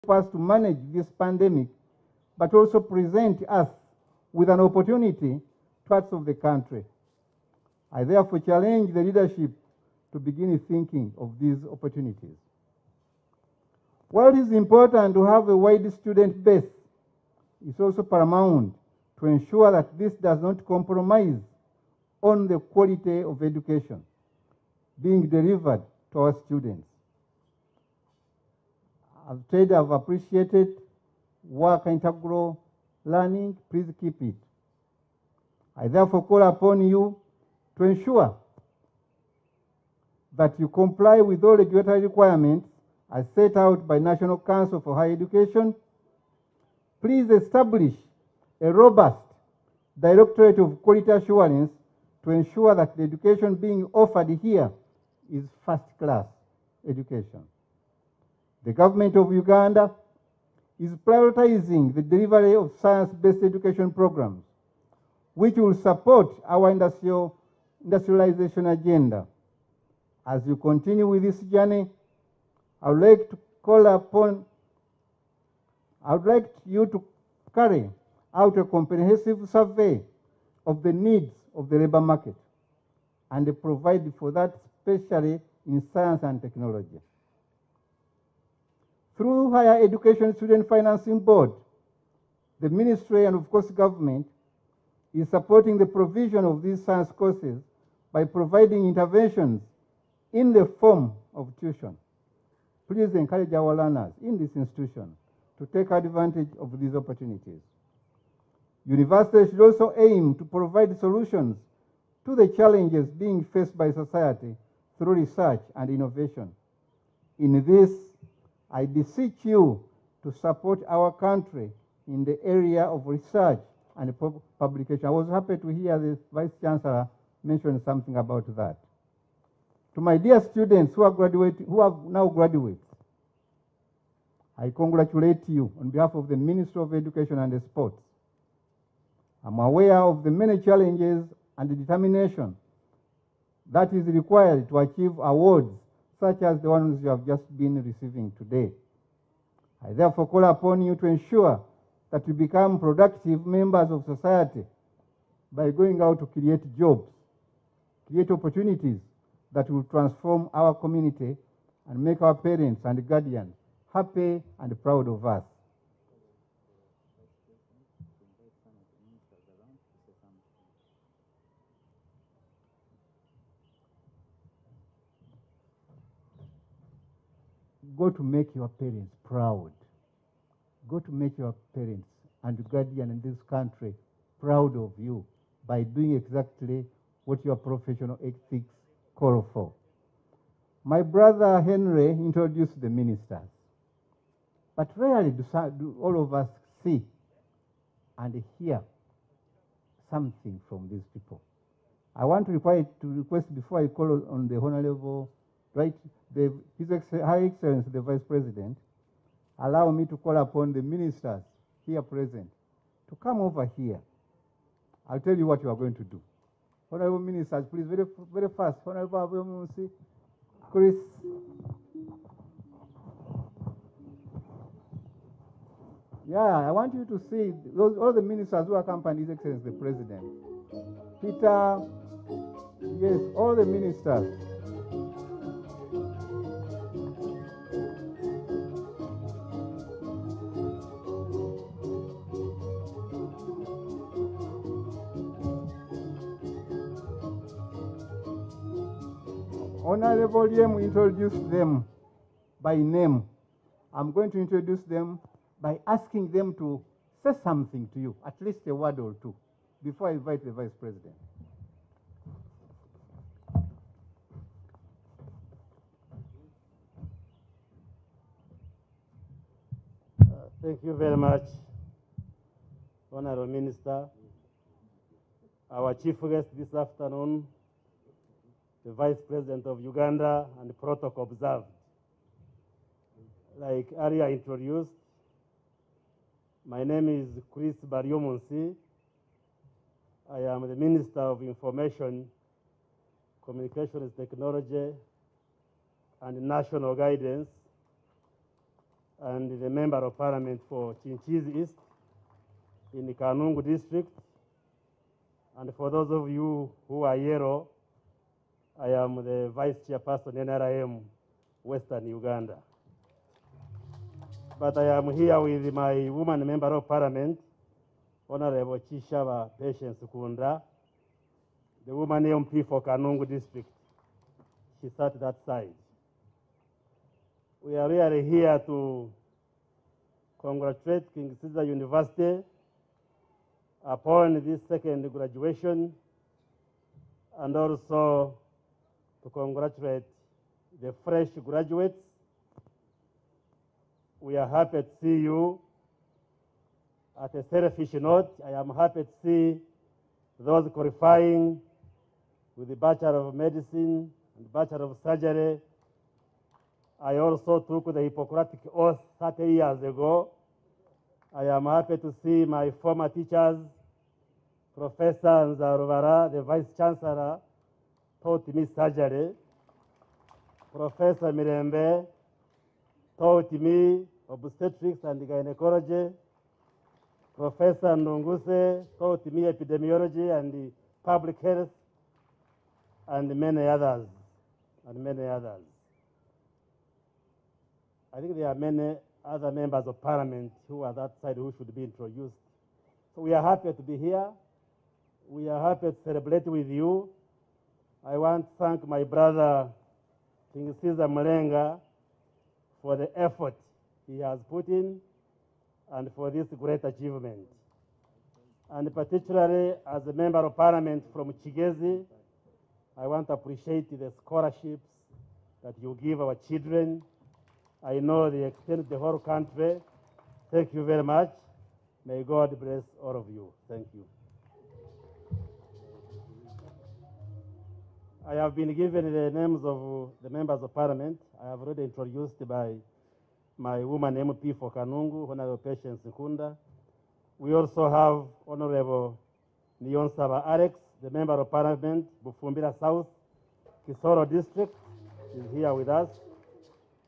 us to manage this pandemic, but also present us with an opportunity parts of the country. I therefore challenge the leadership to begin thinking of these opportunities. While it is important to have a wide student base, it's also paramount to ensure that this does not compromise on the quality of education being delivered to our students. I've appreciated work integral learning. Please keep it. I therefore call upon you to ensure that you comply with all regulatory requirements as set out by National Council for Higher Education. Please establish a robust Directorate of Quality Assurance to ensure that the education being offered here is first-class education. The government of Uganda is prioritizing the delivery of science-based education programs, which will support our industrialization agenda. As you continue with this journey, I would like you to carry out a comprehensive survey of the needs of the labor market and provide for that, especially in science and technology. Through Higher Education Student Financing Board, the ministry and of course government is supporting the provision of these science courses by providing interventions in the form of tuition. Please encourage our learners in this institution to take advantage of these opportunities. Universities should also aim to provide solutions to the challenges being faced by society through research and innovation. In this, I beseech you to support our country in the area of research and publication. I was happy to hear the Vice Chancellor mention something about that. To my dear students who have now graduated, I congratulate you on behalf of the Ministry of Education and Sports. I'm aware of the many challenges and the determination that is required to achieve awards such as the ones you have just been receiving today. I therefore call upon you to ensure that you become productive members of society by going out to create jobs, create opportunities that will transform our community and make our parents and guardians happy and proud of us. Go to make your parents proud. Go to make your parents and guardian in this country proud of you by doing exactly what your professional ethics call for. My brother Henry introduced the ministers, but rarely do all of us see and hear something from these people. I want to request before I call on the Honorable His High Excellency, the Vice President, allow me to call upon the ministers here present to come over here. I'll tell you what you are going to do. Honorable Ministers, please, very, very fast. Honorable Chris. Yeah, I want you to see all the ministers who accompany His Excellency, the President. Peter, yes, all the ministers. Honorable Yem introduced them by name. I'm going to introduce them by asking them to say something to you, at least a word or two, before I invite the Vice President. Thank you very much, Honorable Minister. Our chief guest this afternoon, the Vice President of Uganda, and protocol observed. Like earlier introduced, my name is Chris Baryomunsi. I am the Minister of Information, Communications Technology, and National Guidance and the Member of Parliament for Chinchiz East in the Kanungu district. And for those of you who are yellow, I am the Vice Chairperson NRM Western Uganda. But I am here with my woman Member of Parliament, Honorable Chishaba Patience Kunda, the woman MP for Kanungu district. She sat that side. We are really here to congratulate King Caesar University upon this second graduation, and also to congratulate the fresh graduates. We are happy to see you. At a selfish note, I am happy to see those qualifying with the Bachelor of Medicine and Bachelor of Surgery. I also took the Hippocratic Oath 30 years ago. I am happy to see my former teachers, Professor Nzarubara, the Vice Chancellor, taught me surgery. Professor Mirembe taught me obstetrics and gynecology. Professor Ndunguse taught me epidemiology and public health, and many others, I think there are many other members of Parliament who are that side who should be introduced. So we are happy to be here. We are happy to celebrate with you. I want to thank my brother, King Caesar Mulenga, for the effort he has put in and for this great achievement. And particularly as a member of Parliament from Chigezi, I want to appreciate the scholarships that you give our children. I know they extend the whole country. Thank you very much. May God bless all of you. Thank you. I have been given the names of the members of Parliament. I have already introduced by my woman MP for Kanungu, Honorable Patience Nkunda. We also have Honorable Niyonsaba Alex, the Member of Parliament, Bufumbira South, Kisoro District, is here with us.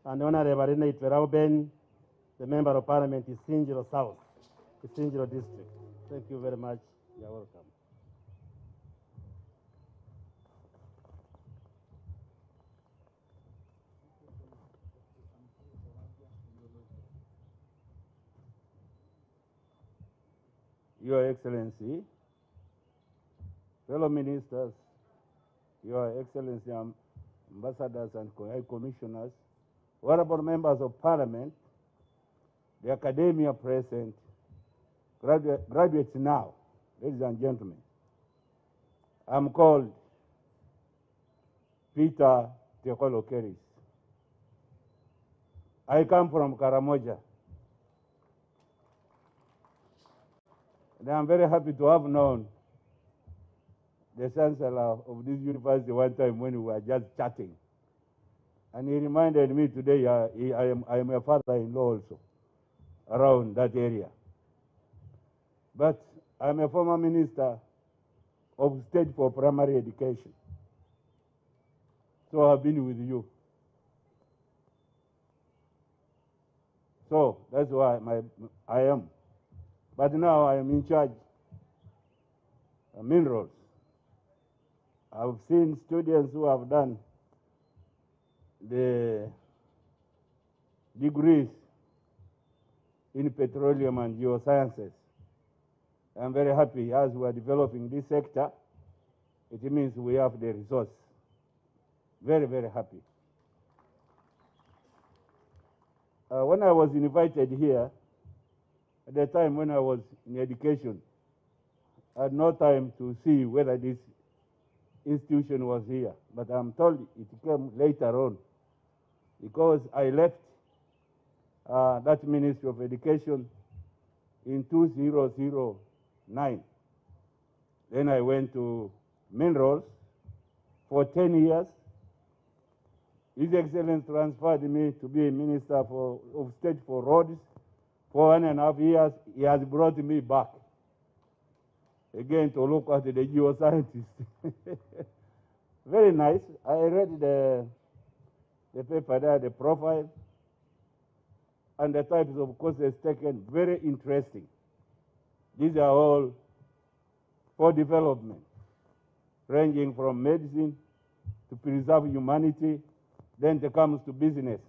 And Honorable Rene Itwerauben, the Member of Parliament, Isingiro South, Isingiro District. Thank you very much. You're welcome. Your Excellency, fellow ministers, Your Excellency, ambassadors and high commissioners, honorable members of Parliament, the academia present, graduates now, ladies and gentlemen. I'm called Peter Tekolo Keris. I come from Karamoja. And I'm very happy to have known the chancellor of this university one time when we were just chatting. And he reminded me today I am a father-in-law also around that area. But I'm a former minister of state for primary education. So I've been with you. So that's why I am. But now I am in charge of minerals. I've seen students who have done the degrees in petroleum and geosciences. I'm very happy as we are developing this sector. It means we have the resource. Very, very happy. When I was invited here, at the time when I was in education, I had no time to see whether this institution was here. But I'm told it came later on because I left that Ministry of Education in 2009. Then I went to Minerals for 10 years. His Excellency transferred me to be a Minister of State for Roads. For 1.5 years, he has brought me back again to look at the geoscientists. Very nice. I read the paper there, the profile. and the types of courses taken very interesting. These are all for development, ranging from medicine to preserve humanity, then it comes to business.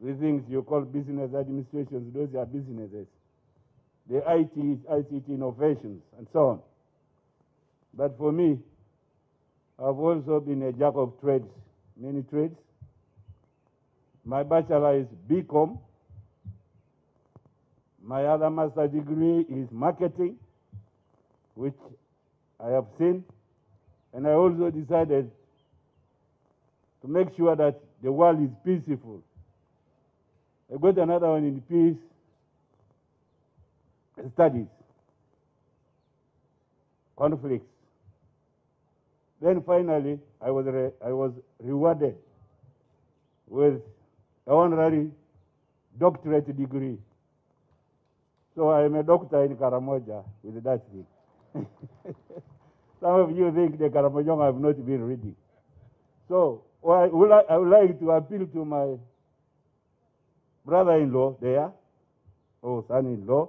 The things you call business administrations, those are businesses. The ICT innovations, and so on. But for me, I've also been a jack of trades, many trades. My bachelor is BCom. My other master's degree is marketing, which I have seen. And I also decided to make sure that the world is peaceful. I got another one in peace studies, conflicts. Then finally, I was rewarded with an honorary doctorate degree. So I am a doctor in Karamoja with that thing. Some of you think the Karamojong have not been reading. So I would like to appeal to my brother-in-law there, or son-in-law,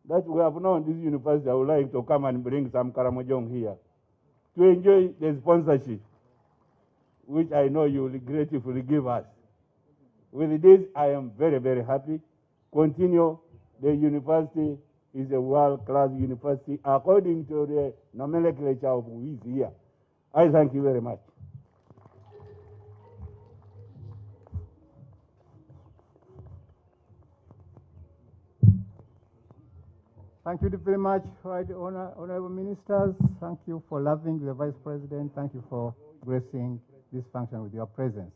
that we have known this university. I would like to come and bring some Karamojong here to enjoy the sponsorship, which I know you will gratefully give us. With this, I am very, very happy. Continue. The university is a world-class university according to the nomenclature of who is here. I thank you very much. Thank you very much, right, honorable ministers. Thank you for loving the Vice President. Thank you for gracing this function with your presence.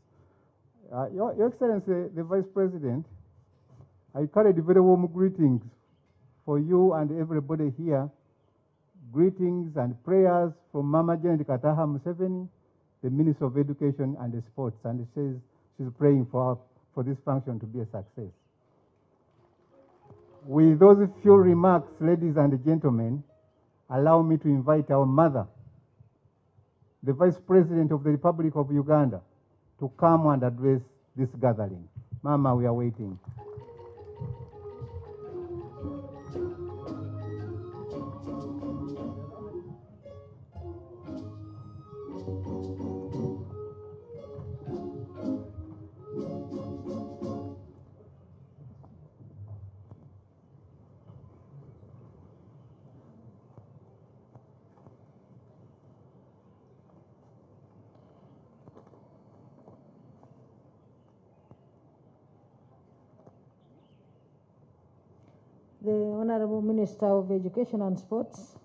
Your Excellency, the Vice President, I carried very warm greetings for you and everybody here. Greetings and prayers from Mama Janet Kataha Museveni, the Minister of Education and Sports, and she says she's praying for this function to be a success. With those few remarks, ladies and gentlemen, allow me to invite our mother, the Vice President of the Republic of Uganda, to come and address this gathering. Mama, we are waiting. The Honorable Minister of Education and Sports,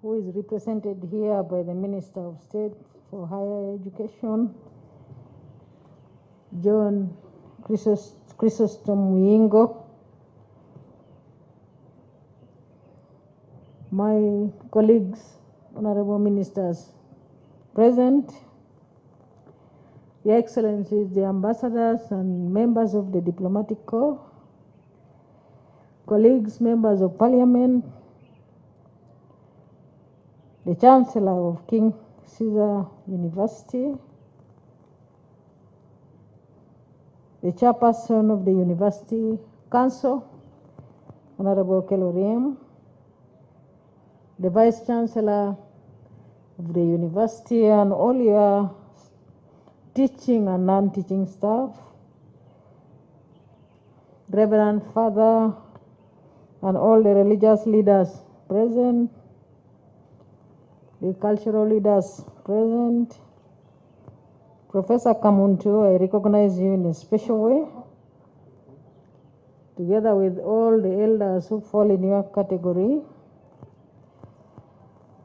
who is represented here by the Minister of State for Higher Education, John Chrysostom Muyingo, my colleagues, Honorable Ministers present, Your Excellencies, the ambassadors and members of the diplomatic corps, colleagues, members of parliament, the Chancellor of King Caesar University, the Chairperson of the University Council, Honorable Keloriem, the Vice Chancellor of the university, and all your teaching and non-teaching staff, Reverend Father, and all the religious leaders present, the cultural leaders present. Professor Kamuntu, I recognize you in a special way, together with all the elders who fall in your category,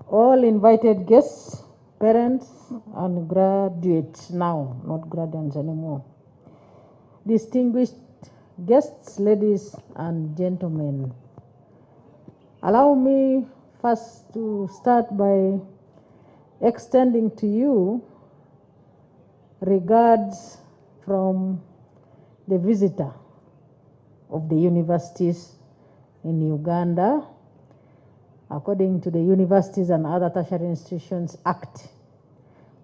all invited guests, parents, and graduates now, not graduates anymore. Distinguished guests, ladies and gentlemen, allow me first to start by extending to you regards from the visitor of the universities in Uganda, according to the Universities and Other Tertiary Institutions Act,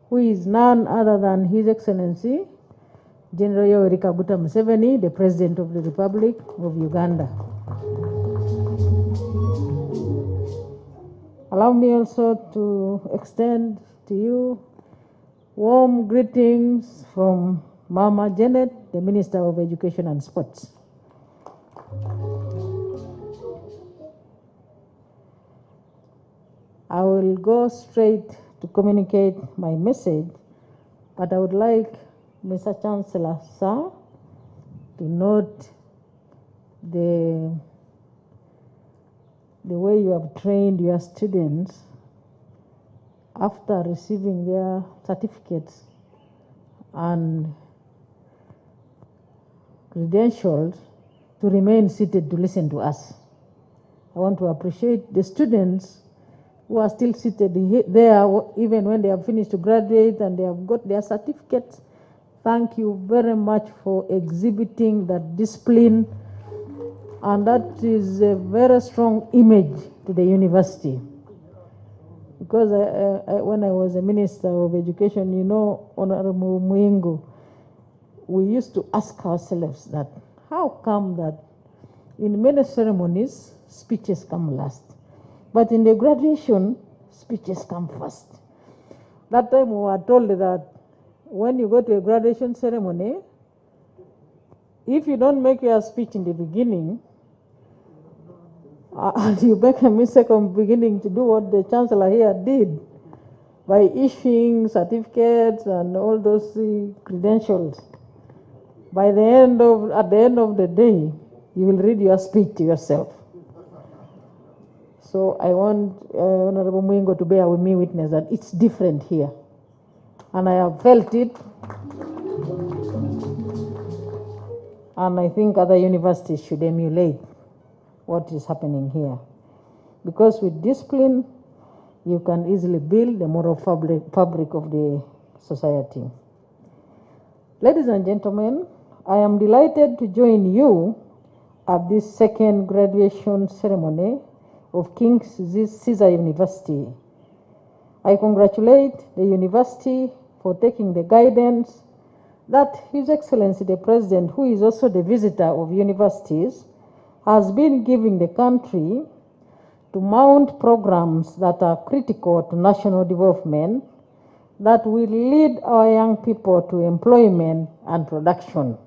who is none other than His Excellency General Yoweri Kaguta Museveni, the President of the Republic of Uganda. Allow me also to extend to you warm greetings from Mama Janet, the Minister of Education and Sports. I will go straight to communicate my message, but I would like Mr. Chancellor, sir, to note the way you have trained your students after receiving their certificates and credentials to remain seated to listen to us. I want to appreciate the students who are still seated there even when they have finished to graduate and they have got their certificates. Thank you very much for exhibiting that discipline, and that is a very strong image to the university. Because when I was a Minister of Education, you know, Honorable Muingo, we used to ask ourselves that, how come that in many ceremonies, speeches come last, but in the graduation, speeches come first? That time we were told that when you go to a graduation ceremony, if you don't make your speech in the beginning, and you make a mistake on beginning to do what the Chancellor here did by issuing certificates and all those credentials, at the end of the day, you will read your speech to yourself. So I want Honorable Muingo to bear with me witness that it's different here. And I have felt it. And I think other universities should emulate what is happening here. Because with discipline, you can easily build the moral fabric of the society. Ladies and gentlemen, I am delighted to join you at this second graduation ceremony of King Caesar University. I congratulate the university for taking the guidance that His Excellency the President, who is also the visitor of universities, has been giving the country to mount programs that are critical to national development that will lead our young people to employment and production.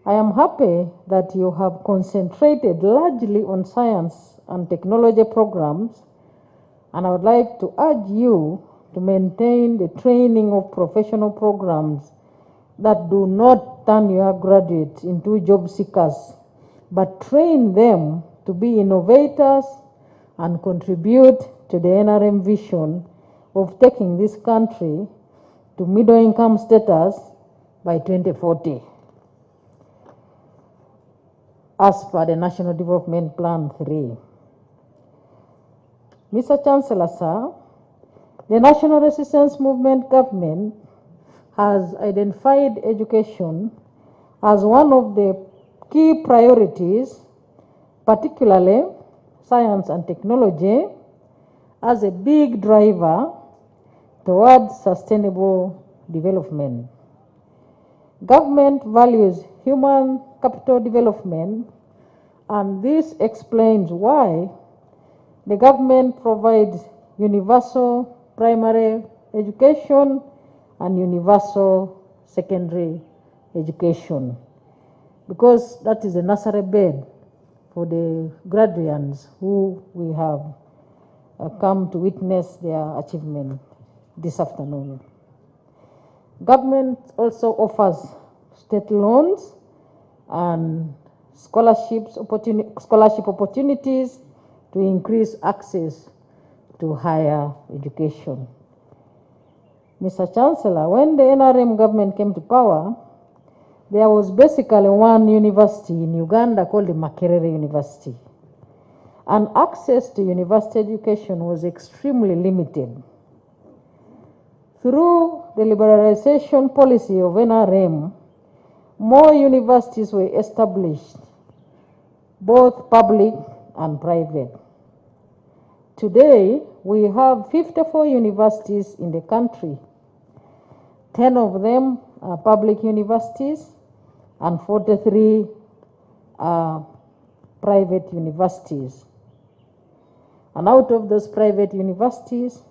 I am happy that you have concentrated largely on science and technology programs, and I would like to urge you to maintain the training of professional programs that do not turn your graduates into job seekers, but train them to be innovators and contribute to the NRM vision of taking this country to middle-income status by 2040, as per the National Development Plan 3. Mr. Chancellor, sir, the National Resistance Movement government has identified education as one of the key priorities, particularly science and technology, as a big driver towards sustainable development. Government values human capital development, and this explains why the government provides universal primary education and universal secondary education, because that is a nursery bed for the graduates who we have come to witness their achievement this afternoon. Government also offers state loans and scholarship opportunities to increase access to higher education. Mr. Chancellor, when the NRM government came to power, there was basically one university in Uganda called the Makerere University. And access to university education was extremely limited. Through the liberalization policy of NRM, more universities were established, both public and private. Today, we have 54 universities in the country. 10 of them are public universities and 43 are private universities. And out of those private universities,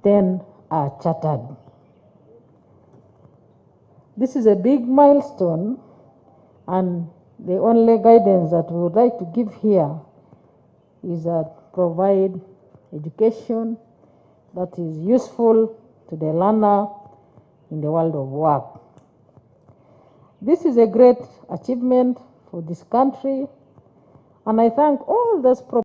10 are chartered. This is a big milestone, and the only guidance that we would like to give here is that provide education that is useful to the learner in the world of work. This is a great achievement for this country, and I thank all those